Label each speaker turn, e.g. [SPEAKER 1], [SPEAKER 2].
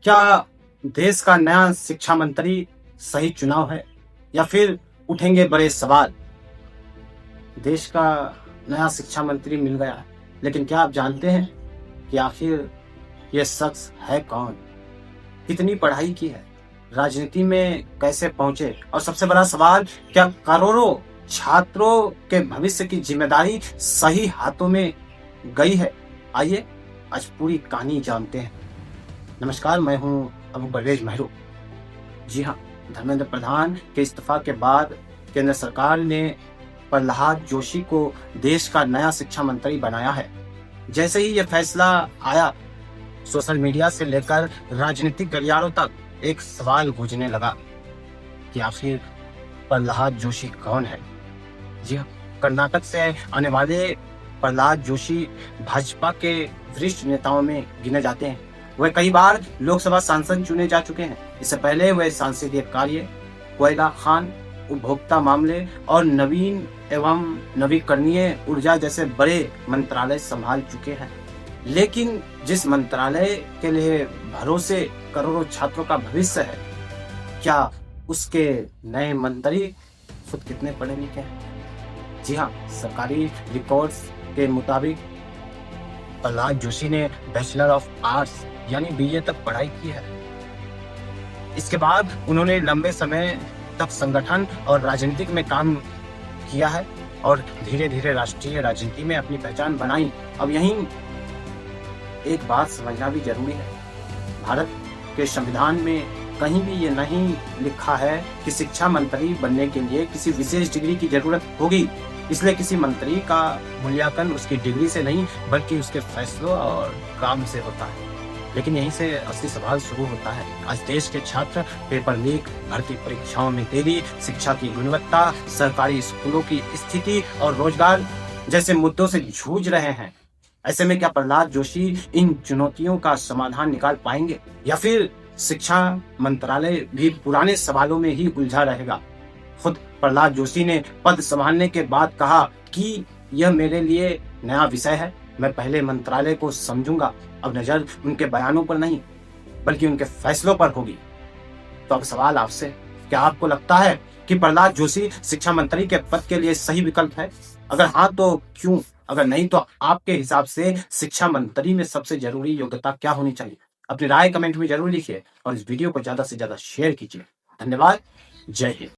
[SPEAKER 1] क्या देश का नया शिक्षा मंत्री सही चुनाव है या फिर उठेंगे बड़े सवाल? देश का नया शिक्षा मंत्री मिल गया है, लेकिन क्या आप जानते हैं कि आखिर ये शख्स है कौन? कितनी पढ़ाई की है? राजनीति में कैसे पहुंचे? और सबसे बड़ा सवाल, क्या करोड़ों छात्रों के भविष्य की जिम्मेदारी सही हाथों में गई है? आइए आज पूरी कहानी जानते हैं। नमस्कार, मैं हूं अबू परवेज महरू। जी हाँ, धर्मेंद्र प्रधान के इस्तीफा के बाद केंद्र सरकार ने प्रहलाद जोशी को देश का नया शिक्षा मंत्री बनाया है। जैसे ही यह फैसला आया, सोशल मीडिया से लेकर राजनीतिक गलियारों तक एक सवाल गूंजने लगा कि आखिर प्रहलाद जोशी कौन है। जी हाँ, कर्नाटक से आने वाले प्रहलाद जोशी भाजपा के वरिष्ठ नेताओं में गिने जाते हैं। वह कई बार लोकसभा सांसद चुने जा चुके हैं। इससे पहले वह सांसदीय कार्य, कोयला खान, उपभोक्ता मामले और नवीन एवं नवीकरणीय ऊर्जा जैसे बड़े मंत्रालय संभाल चुके हैं। लेकिन जिस मंत्रालय के लिए भरोसे करोड़ों छात्रों का भविष्य है, क्या उसके नए मंत्री खुद कितने पढ़े लिखे हैं? जी हाँ, सरकारी रिकॉर्ड्स के मुताबिक प्रहलाद जोशी ने बैचलर ऑफ आर्ट्स यानी बीए तक पढ़ाई की है। इसके बाद उन्होंने लंबे समय तक संगठन और राजनीतिक में काम किया है और धीरे धीरे राष्ट्रीय राजनीति में अपनी पहचान बनाई। अब यहीं एक बात समझना भी जरूरी है, भारत के संविधान में कहीं भी ये नहीं लिखा है कि शिक्षा मंत्री बनने के लिए किसी विशेष डिग्री की जरूरत होगी। इसलिए किसी मंत्री का मूल्यांकन उसकी डिग्री से नहीं बल्कि उसके फैसलों और काम से होता है। लेकिन यहीं से असली सवाल शुरू होता है। आज देश के छात्र पेपर लीक, भर्ती परीक्षाओं में देरी, शिक्षा की गुणवत्ता, सरकारी स्कूलों की स्थिति और रोजगार जैसे मुद्दों से जूझ रहे हैं। ऐसे में क्या प्रहलाद जोशी इन चुनौतियों का समाधान निकाल पाएंगे या फिर शिक्षा मंत्रालय भी पुराने सवालों में ही उलझा रहेगा? खुद प्रहलाद जोशी ने पद संभालने के बाद कहा कि यह मेरे लिए नया विषय है, मैं पहले मंत्रालय को समझूंगा। अब नजर उनके बयानों पर नहीं बल्कि उनके फैसलों पर होगी। तो अब सवाल आपसे, क्या आपको लगता है कि प्रहलाद जोशी शिक्षा मंत्री के पद के लिए सही विकल्प है? अगर हाँ तो क्यों? अगर नहीं तो आपके हिसाब से शिक्षा मंत्री में सबसे जरूरी योग्यता क्या होनी चाहिए? अपनी राय कमेंट में जरूर लिखिए और इस वीडियो को ज्यादा से ज्यादा शेयर कीजिए। धन्यवाद। जय हिंद।